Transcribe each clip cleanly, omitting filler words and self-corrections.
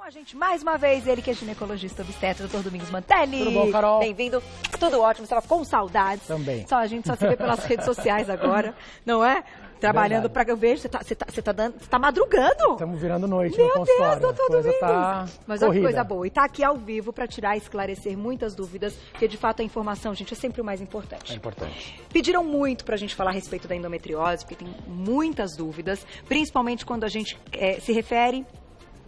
a gente, mais uma vez, ele que é ginecologista obstetra, Dr. Domingos Mantelli. Tudo bom, Carol? Bem-vindo. Tudo ótimo, estava com saudades. Também. A gente só se vê pelas redes sociais agora, não é? Trabalhando para que eu vejo, você tá madrugando. Estamos virando noite Meu no consultório. Deus, doutor Domingos. Tá Mas olha que corrida. coisa boa. E tá aqui ao vivo para tirar e esclarecer muitas dúvidas, porque de fato a informação, gente, é sempre o mais importante. É importante. Pediram muito pra gente falar a respeito da endometriose, porque tem muitas dúvidas, principalmente quando a gente se refere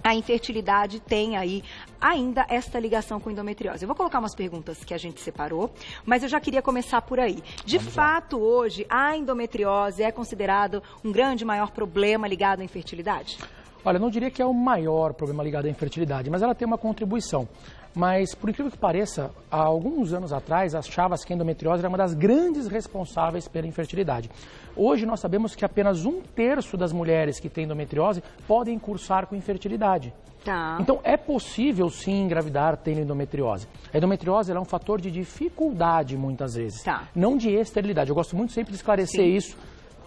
à infertilidade, tem aí ainda esta ligação com endometriose. Eu vou colocar umas perguntas que a gente separou, mas eu já queria começar por aí. De fato, hoje, a endometriose é considerado um grande, maior problema ligado à infertilidade? Olha, eu não diria que é o maior problema ligado à infertilidade, mas ela tem uma contribuição. Mas, por incrível que pareça, há alguns anos atrás, achava-se que a endometriose era uma das grandes responsáveis pela infertilidade. Hoje, nós sabemos que apenas 1/3 das mulheres que têm endometriose podem cursar com infertilidade. Tá. Então, é possível, sim, engravidar tendo endometriose. A endometriose ela é um fator de dificuldade, muitas vezes, não de esterilidade. Eu gosto muito sempre de esclarecer isso.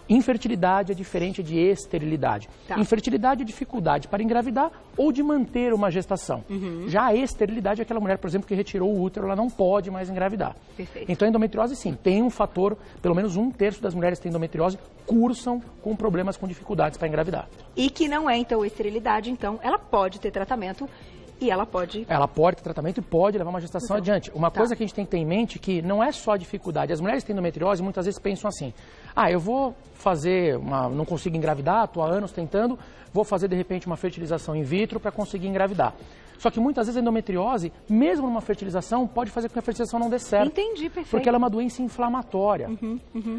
Infertilidade é diferente de esterilidade. Infertilidade é dificuldade para engravidar ou de manter uma gestação. Já a esterilidade é aquela mulher, por exemplo, que retirou o útero, ela não pode mais engravidar. Perfeito. Então a endometriose, sim, tem um fator, pelo menos 1/3 das mulheres que têm endometriose cursam com problemas, com dificuldades para engravidar. E que não é, então, esterilidade, então, ela pode ter tratamento. E ela pode ter tratamento e pode levar uma gestação adiante. Uma coisa que a gente tem que ter em mente que não é só dificuldade. As mulheres que têm endometriose muitas vezes pensam assim, eu vou fazer, não consigo engravidar, estou há anos tentando, vou fazer de repente uma fertilização in vitro para conseguir engravidar. Só que muitas vezes a endometriose, mesmo numa fertilização, pode fazer com que a fertilização não dê certo. Entendi, perfeito. Porque ela é uma doença inflamatória.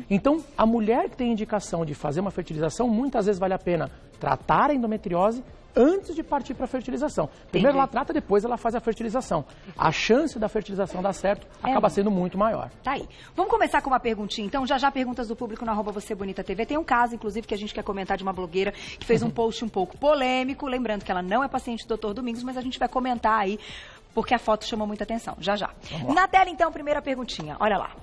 Então, a mulher que tem indicação de fazer uma fertilização, muitas vezes vale a pena tratar a endometriose antes de partir para a fertilização. Primeiro ela trata, depois ela faz a fertilização. A chance da fertilização dar certo acaba sendo muito maior. Tá aí. Vamos começar com uma perguntinha, então. Já perguntas do público no @VocêBonitaTV. Tem um caso, inclusive, que a gente quer comentar de uma blogueira que fez um post um pouco polêmico. Lembrando que ela não é paciente do Dr. Domingos, mas a gente vai comentar aí, porque a foto chamou muita atenção. Já. Na tela, então, primeira perguntinha. Olha lá.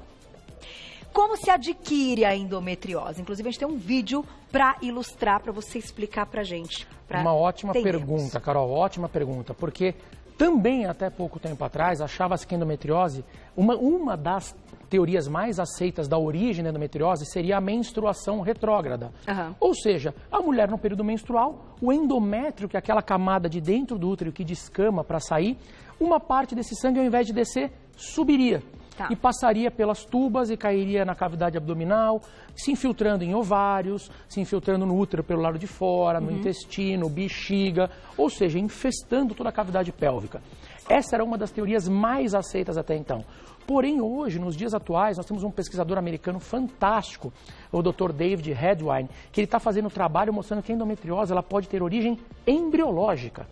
Como se adquire a endometriose? Inclusive, a gente tem um vídeo para ilustrar, para você explicar pra gente. Uma ótima pergunta, Carol, ótima pergunta, porque também até pouco tempo atrás achava-se que a endometriose, uma das teorias mais aceitas da origem da endometriose seria a menstruação retrógrada. Ou seja, a mulher no período menstrual, o endométrio, que é aquela camada de dentro do útero que descama para sair, uma parte desse sangue, ao invés de descer, subiria. E passaria pelas tubas e cairia na cavidade abdominal, se infiltrando em ovários, se infiltrando no útero pelo lado de fora, no intestino, bexiga, ou seja, infestando toda a cavidade pélvica. Essa era uma das teorias mais aceitas até então. Porém, hoje, nos dias atuais, nós temos um pesquisador americano fantástico, o Dr. David Redwine, que ele está fazendo um trabalho mostrando que a endometriose ela pode ter origem embriológica.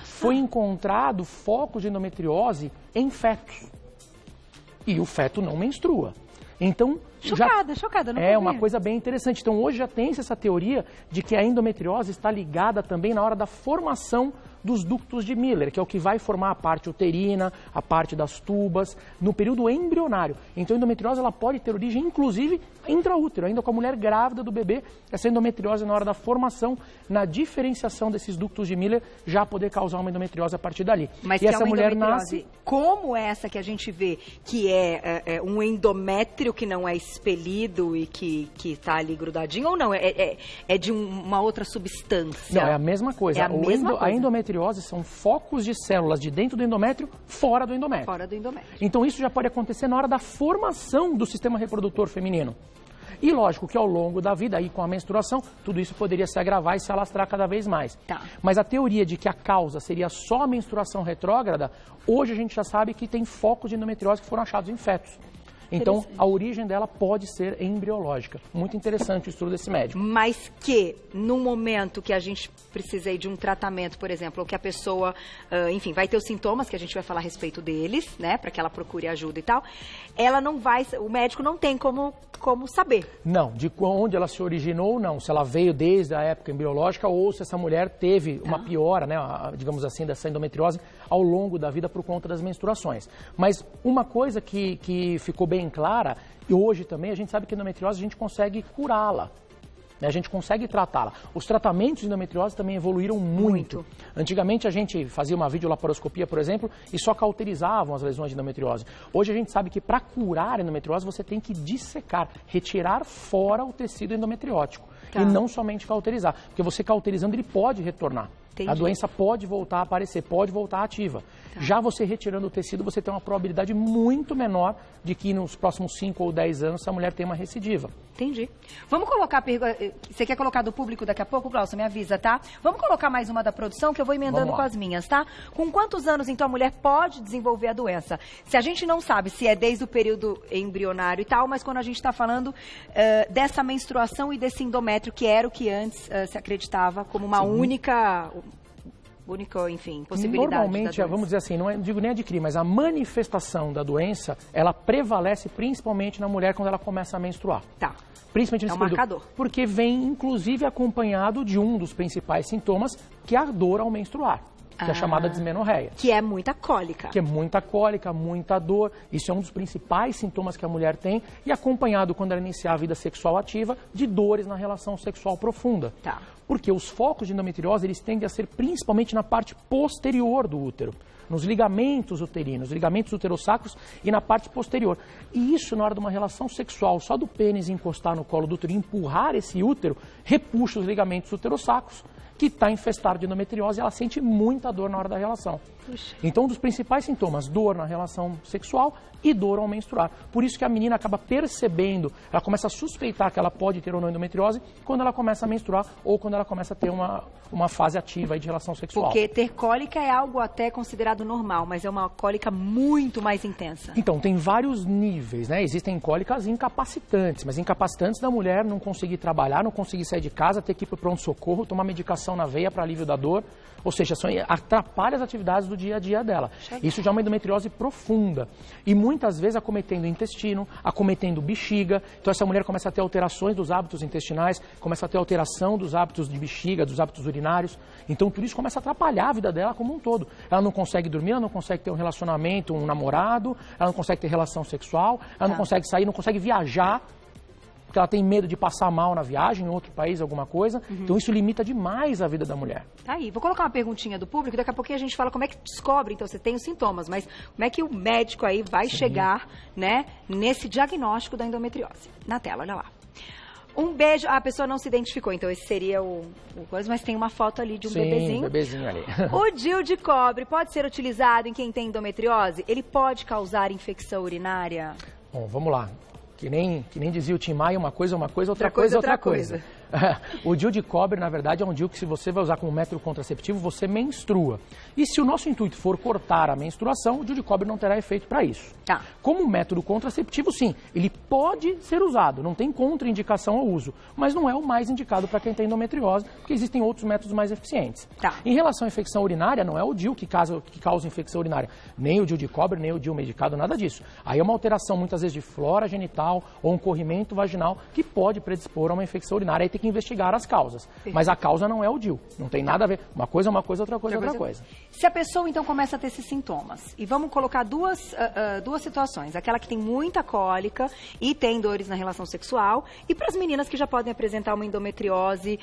Foi encontrado focos de endometriose em fetos. E o feto não menstrua. Então, chocada, não é uma coisa bem interessante. Então, hoje já tem essa teoria de que a endometriose está ligada também na hora da formação dos ductos de Miller, que é o que vai formar a parte uterina, a parte das tubas, no período embrionário. Então, a endometriose ela pode ter origem, inclusive, intraútero, ainda com a mulher grávida do bebê. Essa endometriose, na hora da formação, na diferenciação desses ductos de Miller, já poder causar uma endometriose a partir dali. Mas e essa mulher nasce como essa que a gente vê, que é um endométrio que não é expelido e que está ali grudadinho, ou não? É de uma outra substância? Não, é a mesma coisa. A endometriose são focos de células de dentro do endométrio, fora do endométrio. Fora do endométrio. Então isso já pode acontecer na hora da formação do sistema reprodutor feminino. E lógico que ao longo da vida, aí com a menstruação, tudo isso poderia se agravar e se alastrar cada vez mais. Mas a teoria de que a causa seria só a menstruação retrógrada, hoje a gente já sabe que tem focos de endometriose que foram achados em fetos. Então, a origem dela pode ser embriológica. Muito interessante o estudo desse médico. Mas que, no momento que a gente precisa de um tratamento, por exemplo, ou que a pessoa, enfim, vai ter os sintomas, que a gente vai falar a respeito deles, né, para que ela procure ajuda e tal, ela não vai, o médico não tem como saber. Não, de onde ela se originou ou não, se ela veio desde a época embriológica ou se essa mulher teve uma piora, né, digamos assim, dessa endometriose ao longo da vida por conta das menstruações. Mas uma coisa que ficou bem clara, e hoje também a gente sabe que a endometriose a gente consegue curá-la. né? A gente consegue tratá-la. Os tratamentos de endometriose também evoluíram muito. Antigamente a gente fazia uma videolaparoscopia, por exemplo, e só cauterizavam as lesões de endometriose. Hoje a gente sabe que para curar a endometriose você tem que dissecar, retirar fora o tecido endometriótico. E não somente cauterizar, porque você cauterizando ele pode retornar. Entendi. A doença pode voltar a aparecer, pode voltar ativa. Já você retirando o tecido, você tem uma probabilidade muito menor de que nos próximos 5 ou 10 anos a mulher tenha uma recidiva. Entendi. Vamos colocar a pergunta. Você quer colocar do público daqui a pouco, Glaucio? Me avisa, tá? Vamos colocar mais uma da produção que eu vou emendando com as minhas, tá? Com quantos anos, então, a mulher pode desenvolver a doença? Se a gente não sabe se é desde o período embrionário e tal, mas quando a gente está falando dessa menstruação e desse endométrio, que era o que antes se acreditava como uma única, enfim, possibilidade. Normalmente, vamos dizer assim, não digo nem adquirir, mas a manifestação da doença, ela prevalece principalmente na mulher quando ela começa a menstruar. Tá. Principalmente nesse período, marcador. Porque vem, inclusive, acompanhado de um dos principais sintomas, que é a dor ao menstruar, que é a chamada dismenorreia. Que é muita cólica. Que é muita cólica, muita dor. Isso é um dos principais sintomas que a mulher tem e acompanhado, quando ela iniciar a vida sexual ativa, de dores na relação sexual profunda. Tá. Porque os focos de endometriose, eles tendem a ser principalmente na parte posterior do útero, nos ligamentos uterinos, ligamentos uterossacros e na parte posterior. E isso, na hora de uma relação sexual, só do pênis encostar no colo do útero e empurrar esse útero, repuxa os ligamentos uterossacros, que está infestado de endometriose, e ela sente muita dor na hora da relação. Puxa. Então, um dos principais sintomas, dor na relação sexual e dor ao menstruar. Por isso que a menina acaba percebendo, ela começa a suspeitar que ela pode ter ou não endometriose quando ela começa a menstruar ou quando ela começa a ter uma fase ativa aí de relação sexual. Porque ter cólica é algo até considerado normal, mas é uma cólica muito mais intensa. Então, tem vários níveis, né? Existem cólicas incapacitantes, mas incapacitantes da mulher não conseguir trabalhar, não conseguir sair de casa, ter que ir para o pronto-socorro, tomar medicação na veia para alívio da dor, ou seja, atrapalha as atividades do dia a dia dela. Isso já é uma endometriose profunda e muitas vezes acometendo o intestino, acometendo bexiga. Então essa mulher começa a ter alterações dos hábitos intestinais, começa a ter alteração dos hábitos de bexiga, dos hábitos urinários. Então tudo isso começa a atrapalhar a vida dela como um todo. Ela não consegue dormir, ela não consegue ter um relacionamento, um namorado, ela não consegue ter relação sexual, ela não consegue sair, não consegue viajar, porque ela tem medo de passar mal na viagem, em outro país, alguma coisa. Então isso limita demais a vida da mulher. Aí, vou colocar uma perguntinha do público, daqui a pouquinho a gente fala como é que descobre, então você tem os sintomas, mas como é que o médico aí vai chegar, né, nesse diagnóstico da endometriose. Na tela, olha lá. Um beijo, a pessoa não se identificou, então esse seria o coisa, mas tem uma foto ali de um bebezinho. Bebezinho ali. O DIU de cobre pode ser utilizado em quem tem endometriose? Ele pode causar infecção urinária? Bom, vamos lá. Que nem dizia o Tim Maia, uma coisa, outra coisa. O DIU de cobre, na verdade, é um DIU que, se você vai usar como método contraceptivo, você menstrua. E se o nosso intuito for cortar a menstruação, o DIU de cobre não terá efeito para isso. Tá. Como método contraceptivo, sim, ele pode ser usado, não tem contraindicação ao uso, mas não é o mais indicado para quem tem endometriose, porque existem outros métodos mais eficientes. Tá. Em relação à infecção urinária, não é o DIU que causa infecção urinária, nem o DIU de cobre, nem o DIU medicado, nada disso. Aí é uma alteração, muitas vezes, de flora genital ou um corrimento vaginal que pode predispor a uma infecção urinária. Aí tem que investigar as causas. Perfeito. Mas a causa não é o DIU. Não tem nada a ver. Uma coisa é uma coisa, outra coisa. Se a pessoa, então, começa a ter esses sintomas, e vamos colocar duas situações. Aquela que tem muita cólica e tem dores na relação sexual, e para as meninas que já podem apresentar uma endometriose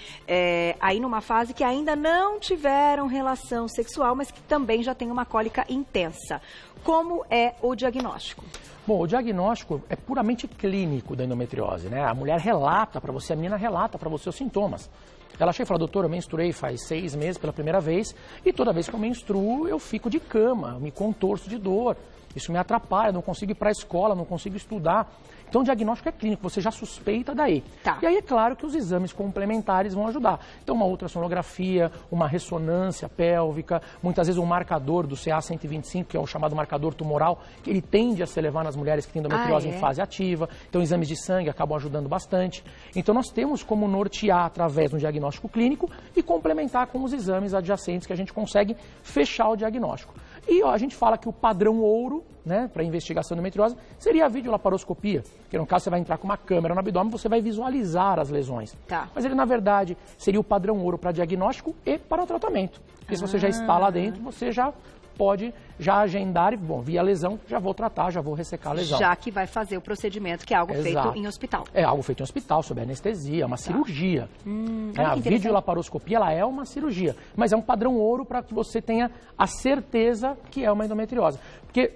aí numa fase que ainda não tiveram relação sexual, mas que também já tem uma cólica intensa. Como é o diagnóstico? Bom, o diagnóstico é puramente clínico da endometriose, né? A mulher relata para você, a menina relata para você os sintomas. Ela chega e fala, doutora, eu menstruei faz 6 meses pela primeira vez e toda vez que eu menstruo eu fico de cama, eu me contorço de dor. Isso me atrapalha, não consigo ir para a escola, não consigo estudar. Então o diagnóstico é clínico, você já suspeita daí. Tá. E aí é claro que os exames complementares vão ajudar. Então uma ultrassonografia, uma ressonância pélvica, muitas vezes um marcador do CA-125, que é o chamado marcador tumoral, que ele tende a se elevar nas mulheres que têm endometriose em fase ativa. Então exames de sangue acabam ajudando bastante. Então nós temos como nortear através de um diagnóstico clínico e complementar com os exames adjacentes que a gente consegue fechar o diagnóstico. E a gente fala que o padrão ouro, né, para investigação de endometriose seria a videolaparoscopia, que no caso você vai entrar com uma câmera no abdômen, você vai visualizar as lesões. Tá. Mas ele, na verdade, seria o padrão ouro para diagnóstico e para o tratamento. Porque se você já está lá dentro, você já pode já agendar e, bom, via lesão, já vou tratar, já vou ressecar a lesão. Já que vai fazer o procedimento, que é algo feito em hospital. É algo feito em hospital, sob anestesia, é uma cirurgia. A videolaparoscopia, ela é uma cirurgia, mas é um padrão ouro para que você tenha a certeza que é uma endometriose. Porque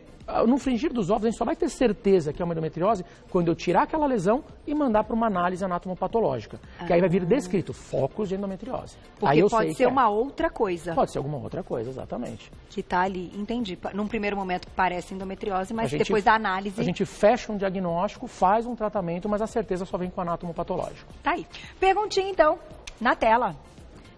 no frigir dos ovos, a gente só vai ter certeza que é uma endometriose quando eu tirar aquela lesão e mandar para uma análise anatomopatológica. Que aí vai vir descrito focos de endometriose. Porque aí eu pode sei ser uma outra coisa. Pode ser alguma outra coisa, exatamente. Que está ali, entendi. Num primeiro momento parece endometriose, mas depois da análise... A gente fecha um diagnóstico, faz um tratamento, mas a certeza só vem com o anátomo-patológico. Tá aí. Perguntinha, então, na tela.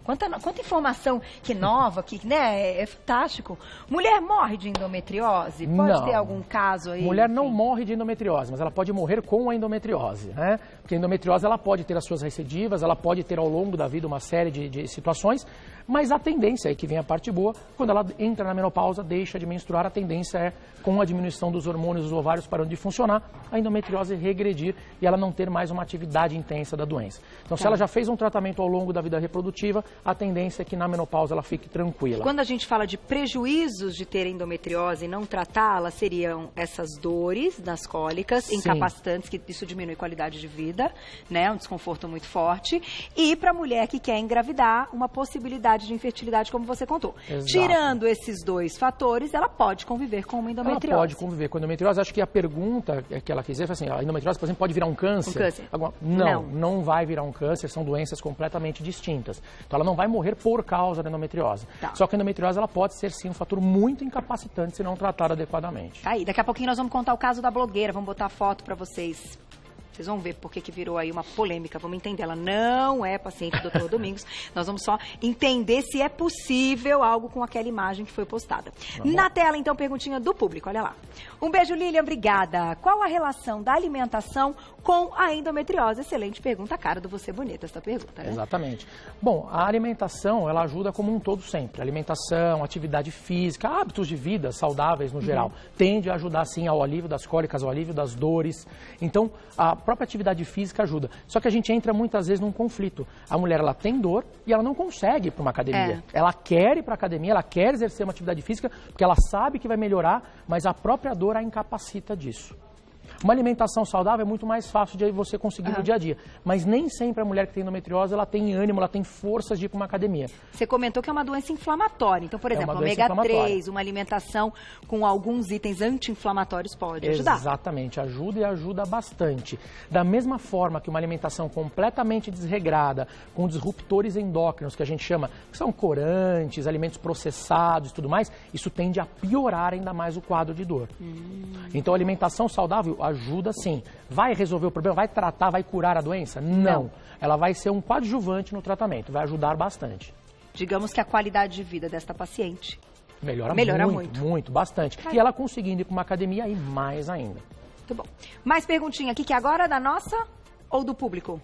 Quanta informação que nova, que né, é fantástico. Mulher morre de endometriose? Pode ter algum caso aí? Mulher não morre de endometriose, mas ela pode morrer com a endometriose, né? Porque a endometriose ela pode ter as suas recidivas, ela pode ter ao longo da vida uma série de situações, mas a tendência, aí que vem a parte boa, quando ela entra na menopausa, deixa de menstruar, a tendência é, com a diminuição dos hormônios, os ovários parando de funcionar, a endometriose regredir e ela não ter mais uma atividade intensa da doença. Então, se ela já fez um tratamento ao longo da vida reprodutiva, a tendência é que na menopausa ela fique tranquila. Quando a gente fala de prejuízos de ter endometriose e não tratá-la, seriam essas dores nas cólicas, incapacitantes, que isso diminui a qualidade de vida, né? Um desconforto muito forte. E para a mulher que quer engravidar, uma possibilidade de infertilidade, como você contou. Exato. Tirando esses dois fatores, ela pode conviver com uma endometriose. Ela pode conviver com endometriose. Acho que a pergunta que ela quis dizer foi assim, a endometriose, por exemplo, pode virar um câncer? Um câncer. Não vai virar um câncer, são doenças completamente distintas. Então ela não vai morrer por causa da endometriose. Tá. Só que a endometriose ela pode ser sim um fator muito incapacitante se não tratada adequadamente. Tá aí, daqui a pouquinho nós vamos contar o caso da blogueira, vamos botar a foto para vocês. Vocês vão ver por que virou aí uma polêmica, vamos entender. Ela não é paciente do Dr. Domingos. Nós vamos só entender se é possível algo com aquela imagem que foi postada. Na tela, então, perguntinha do público, olha lá. Um beijo, Lilian, obrigada. Qual a relação da alimentação com a endometriose? Excelente pergunta, cara do Você Bonita, essa pergunta, né? Exatamente. Bom, a alimentação, ela ajuda como um todo sempre. Alimentação, atividade física, hábitos de vida saudáveis no geral, tende a ajudar, sim, ao alívio das cólicas, ao alívio das dores. Então, a própria atividade física ajuda. Só que a gente entra muitas vezes num conflito. A mulher, ela tem dor e ela não consegue ir para uma academia. Ela quer ir para a academia, ela quer exercer uma atividade física, porque ela sabe que vai melhorar, mas a própria dor a incapacita disso. Uma alimentação saudável é muito mais fácil de você conseguir no dia a dia. Mas nem sempre a mulher que tem endometriose, ela tem ânimo, ela tem forças de ir para uma academia. Você comentou que é uma doença inflamatória. Então, por exemplo, ômega 3, uma alimentação com alguns itens anti-inflamatórios pode ajudar. Exatamente, ajuda e ajuda bastante. Da mesma forma que uma alimentação completamente desregrada, com disruptores endócrinos, que a gente chama, que são corantes, alimentos processados e tudo mais, isso tende a piorar ainda mais o quadro de dor. Então, a alimentação saudável ajuda sim. Vai resolver o problema? Vai tratar, vai curar a doença? Não. Ela vai ser um coadjuvante no tratamento, vai ajudar bastante. Digamos que a qualidade de vida desta paciente melhora muito, bastante. E ela conseguindo ir para uma academia, aí mais ainda. Muito bom. Mais perguntinha aqui, que agora é da nossa ou do público?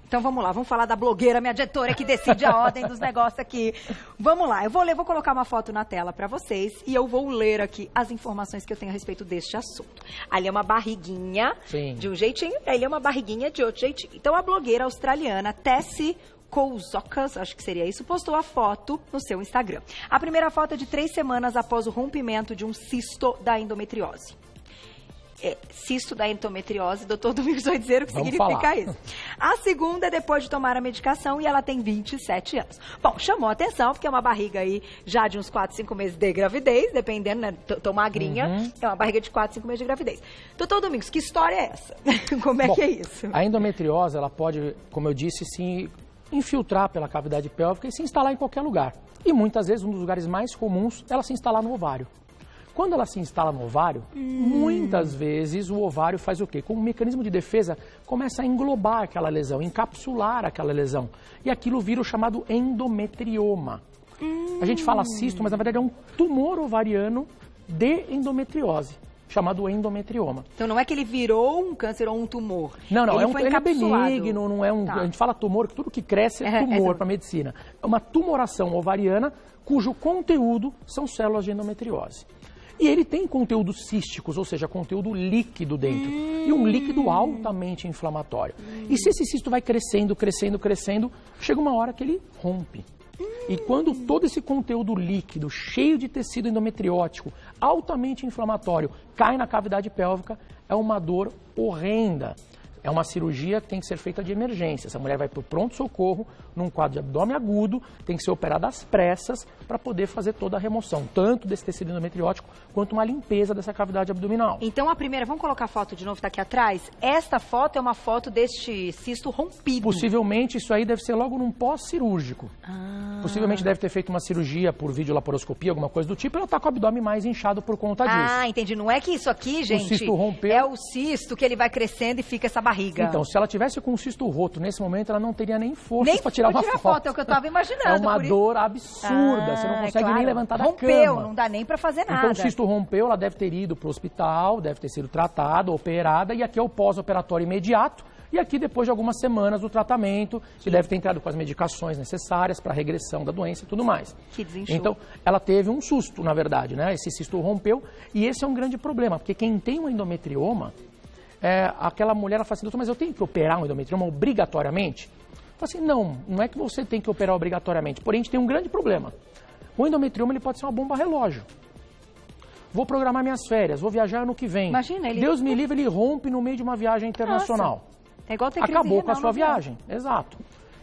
Então vamos lá, vamos falar da blogueira, minha diretora que decide a ordem dos negócios aqui. Vamos lá, eu vou colocar uma foto na tela para vocês e eu vou ler aqui as informações que eu tenho a respeito deste assunto. Ali é uma barriguinha de um jeitinho, ali é uma barriguinha de outro jeitinho. Então a blogueira australiana Tessie Kouzoukas, acho que seria isso, postou a foto no seu Instagram. A primeira foto é de 3 semanas após o rompimento de um cisto da endometriose. Cisto da endometriose, doutor Domingos vai dizer o que significa isso. A segunda é depois de tomar a medicação e ela tem 27 anos. Bom, chamou a atenção porque é uma barriga aí já de uns 4, 5 meses de gravidez, dependendo, né? Tô magrinha, é uma barriga de 4, 5 meses de gravidez. Doutor Domingos, que história é essa? Como é que é isso? A endometriose, ela pode, como eu disse, se infiltrar pela cavidade pélvica e se instalar em qualquer lugar. E muitas vezes, um dos lugares mais comuns, ela se instalar no ovário. Quando ela se instala no ovário, muitas vezes o ovário faz o quê? Com um mecanismo de defesa, começa a englobar aquela lesão, encapsular aquela lesão. E aquilo vira o chamado endometrioma. A gente fala cisto, mas na verdade é um tumor ovariano de endometriose, chamado endometrioma. Então não é que ele virou um câncer ou um tumor. Não, ele é benigno, não é um... A gente fala tumor, tudo que cresce é tumor para a medicina. É uma tumoração ovariana cujo conteúdo são células de endometriose. E ele tem conteúdos císticos, ou seja, conteúdo líquido dentro. E um líquido altamente inflamatório. E se esse cisto vai crescendo, chega uma hora que ele rompe. E quando todo esse conteúdo líquido, cheio de tecido endometriótico, altamente inflamatório, cai na cavidade pélvica, é uma dor horrenda. É uma cirurgia que tem que ser feita de emergência. Essa mulher vai para o pronto-socorro, num quadro de abdômen agudo, tem que ser operada às pressas para poder fazer toda a remoção, tanto desse tecido endometriótico, quanto uma limpeza dessa cavidade abdominal. Então a primeira, vamos colocar a foto de novo, tá aqui atrás. Esta foto é uma foto deste cisto rompido. Possivelmente isso aí deve ser logo num pós-cirúrgico. Possivelmente deve ter feito uma cirurgia por videolaparoscopia, alguma coisa do tipo, e ela está com o abdômen mais inchado por conta disso. Ah, entendi. Não é que isso aqui, gente, o cisto rompeu. É o cisto que ele vai crescendo e fica essa barriga. Então, se ela tivesse com um cisto roto nesse momento, ela não teria nem força para tirar uma foto. É o que eu estava imaginando. É uma dor absurda, você não consegue nem levantar da cama. Rompeu, não dá nem para fazer nada. Então, o cisto rompeu, ela deve ter ido para o hospital, deve ter sido tratada, operada, e aqui é o pós-operatório imediato. E aqui, depois de algumas semanas do tratamento, que deve ter entrado com as medicações necessárias para a regressão da doença e tudo mais. Que desenxuga. Então, ela teve um susto, na verdade, né? Esse cisto rompeu, e esse é um grande problema, porque quem tem um endometrioma, aquela mulher, ela fala assim, doutor, mas eu tenho que operar um endometrioma obrigatoriamente? Fala assim, não é que você tem que operar obrigatoriamente, porém a gente tem um grande problema. O endometrioma, ele pode ser uma bomba relógio. Vou programar minhas férias, vou viajar ano que vem. Imagina, ele... Deus me livre, ele rompe no meio de uma viagem internacional. Nossa. É igual ter crise acabou com a renal sua viagem. Exato.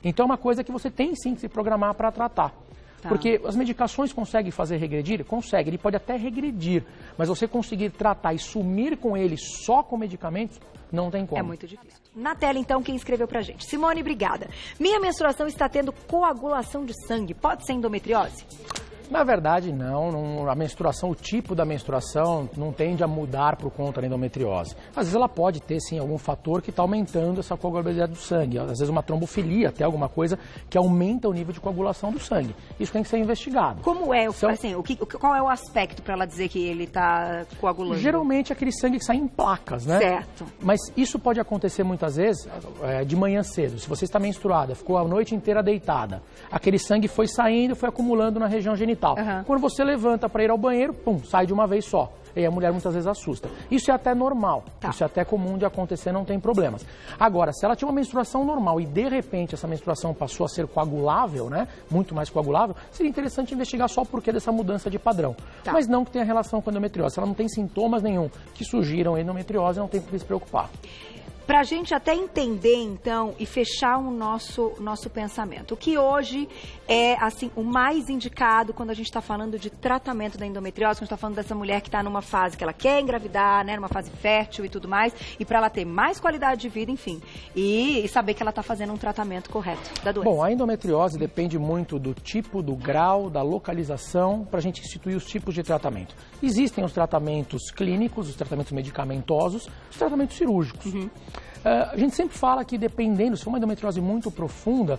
Então é uma coisa que você tem sim que se programar para tratar. Tá. Porque as medicações conseguem fazer regredir? Consegue, ele pode até regredir, mas você conseguir tratar e sumir com ele só com medicamentos, não tem como. É muito difícil. Na tela, então, quem escreveu pra gente? Simone, obrigada. Minha menstruação está tendo coagulação de sangue. Pode ser endometriose? Na verdade, não. A menstruação, o tipo da menstruação não tende a mudar por conta da endometriose. Às vezes ela pode ter, sim, algum fator que está aumentando essa coagulabilidade do sangue. Às vezes uma trombofilia, até alguma coisa que aumenta o nível de coagulação do sangue. Isso tem que ser investigado. Como é, assim, qual é o aspecto para ela dizer que ele está coagulando? Geralmente é aquele sangue que sai em placas, né? Certo. Mas isso pode acontecer muitas vezes de manhã cedo. Se você está menstruada, ficou a noite inteira deitada, aquele sangue foi saindo, foi acumulando na região genital. Uhum. Quando você levanta para ir ao banheiro, pum, sai de uma vez só. E a mulher muitas vezes assusta. Isso é até normal, Isso é até comum de acontecer, não tem problemas. Agora, se ela tinha uma menstruação normal e de repente essa menstruação passou a ser coagulável, né, muito mais coagulável, seria interessante investigar só o porquê dessa mudança de padrão. Mas não que tenha relação com a endometriose. Se ela não tem sintomas nenhum que sugiram endometriose, não tem por que se preocupar. Para a gente até entender, então, e fechar o nosso pensamento, o que hoje é, assim, o mais indicado quando a gente está falando de tratamento da endometriose, quando a gente está falando dessa mulher que está numa fase que ela quer engravidar, né, numa fase fértil e tudo mais, e para ela ter mais qualidade de vida, enfim, e saber que ela está fazendo um tratamento correto da doença. Bom, a endometriose depende muito do tipo, do grau, da localização, para a gente instituir os tipos de tratamento. Existem os tratamentos clínicos, os tratamentos medicamentosos, os tratamentos cirúrgicos. Uhum. A gente sempre fala que dependendo, se for uma endometriose muito profunda,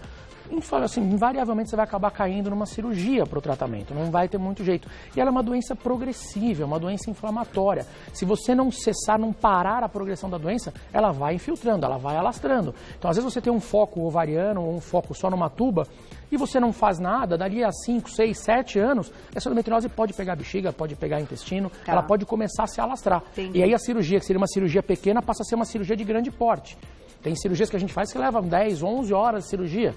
assim, invariavelmente você vai acabar caindo numa cirurgia para o tratamento, não vai ter muito jeito. E ela é uma doença progressiva, é uma doença inflamatória. Se você não cessar, não parar a progressão da doença, ela vai infiltrando, ela vai alastrando. Então, às vezes você tem um foco ovariano ou um foco só numa tuba e você não faz nada, dali a 5, 6, 7 anos, essa endometriose pode pegar a bexiga, pode pegar intestino, ela pode começar a se alastrar. Entendi. E aí a cirurgia, que seria uma cirurgia pequena, passa a ser uma cirurgia de grande porte. Tem cirurgias que a gente faz que levam 10, 11 horas de cirurgia.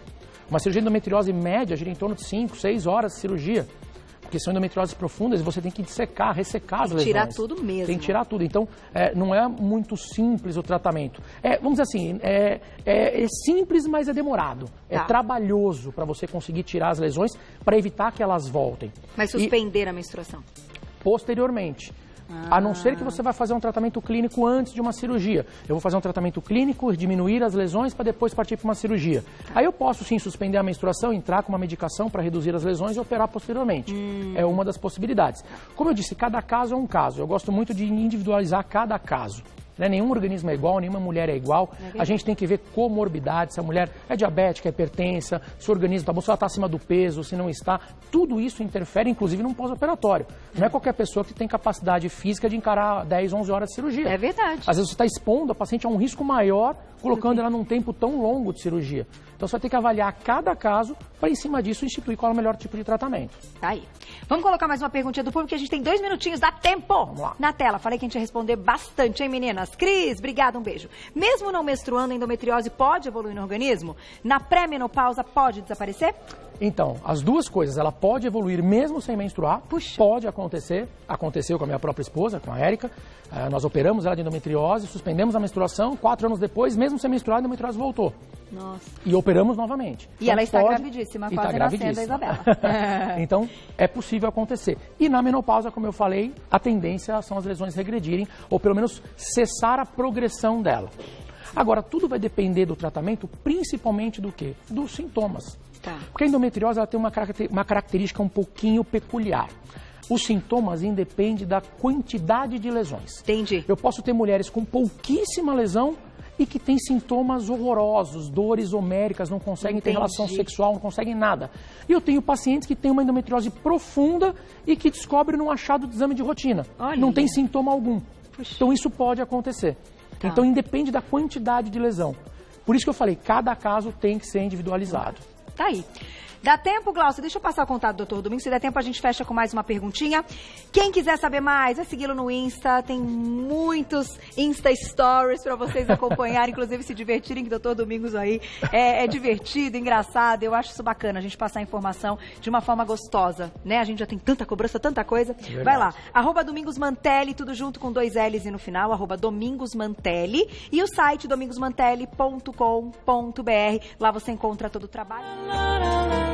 Uma cirurgia de endometriose média gira em torno de 5, 6 horas de cirurgia. Porque são endometrioses profundas e você tem que dissecar, ressecar as lesões. Tirar tudo mesmo. Tem que tirar tudo. Então, não é muito simples o tratamento. Vamos dizer assim, é simples, mas é demorado. É trabalhoso para você conseguir tirar as lesões para evitar que elas voltem. Mas suspender a menstruação? Posteriormente. A não ser que você vai fazer um tratamento clínico antes de uma cirurgia. Eu vou fazer um tratamento clínico, diminuir as lesões para depois partir para uma cirurgia. Aí eu posso sim suspender a menstruação, entrar com uma medicação para reduzir as lesões e operar posteriormente. É uma das possibilidades. Como eu disse, cada caso é um caso. Eu gosto muito de individualizar cada caso. Nenhum organismo é igual, nenhuma mulher é igual. A gente tem que ver comorbidades, se a mulher é diabética, é hipertensa, se o organismo está bom, se ela está acima do peso, se não está. Tudo isso interfere, inclusive, num pós-operatório. Não é qualquer pessoa que tem capacidade física de encarar 10, 11 horas de cirurgia. É verdade. Às vezes você está expondo a paciente a um risco maior, colocando ela num tempo tão longo de cirurgia. Então você vai ter que avaliar cada caso para, em cima disso, instituir qual é o melhor tipo de tratamento. Aí. Vamos colocar mais uma perguntinha do público, que a gente tem 2 minutinhos, dá tempo. Vamos lá. Na tela, falei que a gente ia responder bastante, hein, meninas? Cris, obrigada, um beijo. Mesmo não menstruando, a endometriose pode evoluir no organismo? Na pré-menopausa pode desaparecer? Então, as duas coisas, ela pode evoluir mesmo sem menstruar, Puxa. Pode acontecer, aconteceu com a minha própria esposa, com a Érica, nós operamos ela de endometriose, suspendemos a menstruação, 4 anos depois, mesmo sem menstruar, a endometriose voltou. Nossa. E operamos novamente. E ela está gravidíssima, quase nascendo a Isabela. Então, é possível acontecer. E na menopausa, como eu falei, a tendência são as lesões regredirem, ou pelo menos cessar a progressão dela. Agora, tudo vai depender do tratamento, principalmente do quê? Dos sintomas. Tá. Porque a endometriose ela tem uma característica um pouquinho peculiar. Os sintomas independem da quantidade de lesões. Entendi. Eu posso ter mulheres com pouquíssima lesão e que têm sintomas horrorosos, dores homéricas, não conseguem ter relação sexual, não conseguem nada. E eu tenho pacientes que têm uma endometriose profunda e que descobrem num achado de exame de rotina. Olha. Não tem sintoma algum. Puxa. Então isso pode acontecer. Tá. Então independe da quantidade de lesão. Por isso que eu falei, cada caso tem que ser individualizado. Tá aí. Dá tempo, Glaucio? Deixa eu passar o contato do Dr. Domingos. Se der tempo, a gente fecha com mais uma perguntinha. Quem quiser saber mais, é segui-lo no Insta. Tem muitos Insta Stories para vocês acompanharem, inclusive se divertirem, que o Dr. Domingos aí é divertido, engraçado. Eu acho isso bacana, a gente passar a informação de uma forma gostosa, né? A gente já tem tanta cobrança, tanta coisa. Verdade. Vai lá, @DomingosMantelli, tudo junto com 2 L's e no final, @DomingosMantelli. E o site domingosmantelli.com.br. Lá você encontra todo o trabalho.